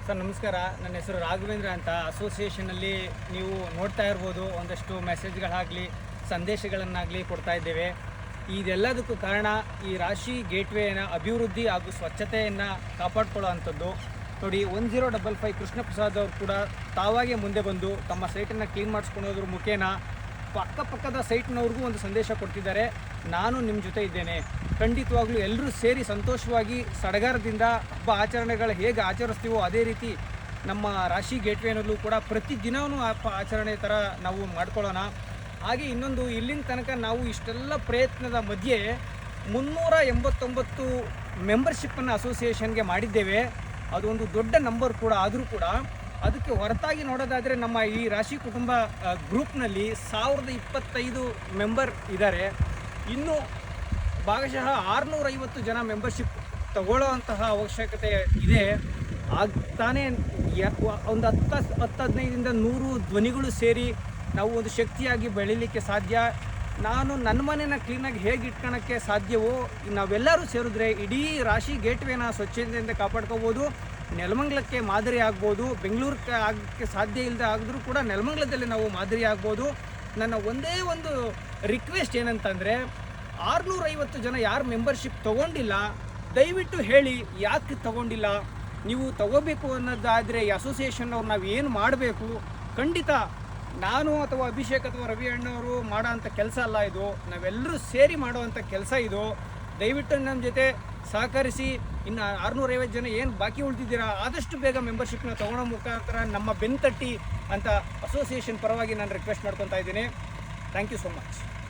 Sir ನಮಸ್ಕಾರ. ನನ್ನ ಹೆಸರು ರಾಘವೇಂದ್ರ ಅಂತ. ಅಸೋಸಿಯೇಷನಲ್ಲಿ ನೀವು ನೋಡ್ತಾ ಇರ್ಬೋದು, ಒಂದಷ್ಟು ಮೆಸೇಜ್ಗಳಾಗಲಿ ಸಂದೇಶಗಳನ್ನಾಗಲಿ ಕೊಡ್ತಾ ಇದ್ದೇವೆ. ಇದೆಲ್ಲದಕ್ಕೂ ಕಾರಣ ಈ ರಾಶಿ ಗೇಟ್ವೇನ ಅಭಿವೃದ್ಧಿ ಹಾಗೂ ಸ್ವಚ್ಛತೆಯನ್ನು ಕಾಪಾಡ್ಕೊಳ್ಳೋ ಅಂಥದ್ದು. ನೋಡಿ, 1055 ಕೃಷ್ಣ ಪ್ರಸಾದ್ ಅವರು ಕೂಡ ತಾವಾಗೇ ಮುಂದೆ ಬಂದು ತಮ್ಮ ಸೈಟನ್ನು ಕ್ಲೀನ್ ಮಾಡಿಸ್ಕೊಳ್ಳೋದ್ರ ಮುಖೇನ ಅಕ್ಕಪಕ್ಕದ ಸೈಟ್ನವ್ರಿಗೂ ಒಂದು ಸಂದೇಶ ಕೊಡ್ತಿದ್ದಾರೆ. ನಾನು ನಿಮ್ಮ ಜೊತೆ ಇದ್ದೇನೆ, ಖಂಡಿತವಾಗ್ಲೂ ಎಲ್ಲರೂ ಸೇರಿ ಸಂತೋಷವಾಗಿ ಸಡಗರದಿಂದ ಹಬ್ಬ ಆಚರಣೆಗಳು ಹೇಗೆ ಆಚರಿಸ್ತೀವೋ ಅದೇ ರೀತಿ ನಮ್ಮ ರಾಶಿ ಗೇಟ್ವೇನಲ್ಲೂ ಕೂಡ ಪ್ರತಿದಿನವೂ ಆಚರಣೆ ಥರ ನಾವು ಮಾಡ್ಕೊಳ್ಳೋಣ. ಹಾಗೆ ಇನ್ನೊಂದು, ಇಲ್ಲಿನ ತನಕ ನಾವು ಇಷ್ಟೆಲ್ಲ ಪ್ರಯತ್ನದ ಮಧ್ಯೆ 389 ಮೆಂಬರ್ಶಿಪ್ಪನ್ನು ಅಸೋಸಿಯೇಷನ್ಗೆ ಮಾಡಿದ್ದೇವೆ. ಅದು ಒಂದು ದೊಡ್ಡ ನಂಬರ್ ಕೂಡ. ಆದರೂ ಕೂಡ ಅದಕ್ಕೆ ಹೊರತಾಗಿ ನೋಡೋದಾದರೆ ನಮ್ಮ ಈ ರಾಶಿ ಕುಟುಂಬ ಗ್ರೂಪ್ನಲ್ಲಿ 1025 ಮೆಂಬರ್ ಇದ್ದಾರೆ. ಇನ್ನು ಭಾಗಶಃ 650 ಜನ ಮೆಂಬರ್ಶಿಪ್ ತಗೊಳ್ಳೋ ಅಂತಹ ಅವಶ್ಯಕತೆ ಇದೆ. ತಾನೇ ಒಂದು 10-15ರಿಂದ 100 ಧ್ವನಿಗಳು ಸೇರಿ ನಾವು ಒಂದು ಶಕ್ತಿಯಾಗಿ ಬೆಳೀಲಿಕ್ಕೆ ಸಾಧ್ಯ. ನಾನು ನನ್ನ ಮನೆಯನ್ನು ಕ್ಲೀನಾಗಿ ಹೇಗೆ ಇಟ್ಕೊಳ್ಳೋಕ್ಕೆ ಸಾಧ್ಯವೋ ನಾವೆಲ್ಲರೂ ಸೇರಿದ್ರೆ ಇಡೀ ರಾಶಿ ಗೇಟ್ವೇನ ಸ್ವಚ್ಛತೆಯಿಂದ ಕಾಪಾಡ್ಕೋಬೋದು. ನೆಲಮಂಗಲಕ್ಕೆ ಮಾದರಿ ಆಗ್ಬೋದು. ಬೆಂಗಳೂರಿಗೆ ಆಗೋಕ್ಕೆ ಸಾಧ್ಯ ಇಲ್ಲದೆ ಆಗಿದ್ರೂ ಕೂಡ ನೆಲಮಂಗಲದಲ್ಲಿ ನಾವು ಮಾದರಿ ಆಗ್ಬೋದು. ನನ್ನ ಒಂದೇ ಒಂದು ರಿಕ್ವೆಸ್ಟ್ ಏನಂತಂದರೆ, 650 ಜನ ಯಾರು ಮೆಂಬರ್ಶಿಪ್ ತೊಗೊಂಡಿಲ್ಲ ದಯವಿಟ್ಟು ಹೇಳಿ, ಯಾಕೆ ತೊಗೊಂಡಿಲ್ಲ. ನೀವು ತೊಗೋಬೇಕು ಅನ್ನೋದಾದರೆ ಈ ಅಸೋಸಿಯೇಷನ್ನವ್ರು ನಾವು ಏನು ಮಾಡಬೇಕು, ಖಂಡಿತ ನಾನು ಅಥವಾ ಅಭಿಷೇಕ್ ಅಥವಾ ರವಿ ಅಣ್ಣವರು ಮಾಡೋ ಅಂಥ ಕೆಲಸ ಅಲ್ಲ ಇದು. ನಾವೆಲ್ಲರೂ ಸೇರಿ ಮಾಡುವಂಥ ಕೆಲಸ ಇದು. ದಯವಿಟ್ಟು ನಮ್ಮ ಜೊತೆ ಸಹಕರಿಸಿ. ಇನ್ನು 650 ಜನ ಏನು ಬಾಕಿ ಉಳಿದಿದ್ದೀರಾ ಆದಷ್ಟು ಬೇಗ ಮೆಂಬರ್ಶಿಪ್ನ ತೊಗೊಳ್ಳೋ ಮುಖಾಂತರ ನಮ್ಮ ಬೆನ್ನು ತಟ್ಟಿ ಅಂತ ಅಸೋಸಿಯೇಷನ್ ಪರವಾಗಿ ನಾನು ರಿಕ್ವೆಸ್ಟ್ ಮಾಡ್ಕೊತಾ ಇದ್ದೀನಿ. Thank you so much.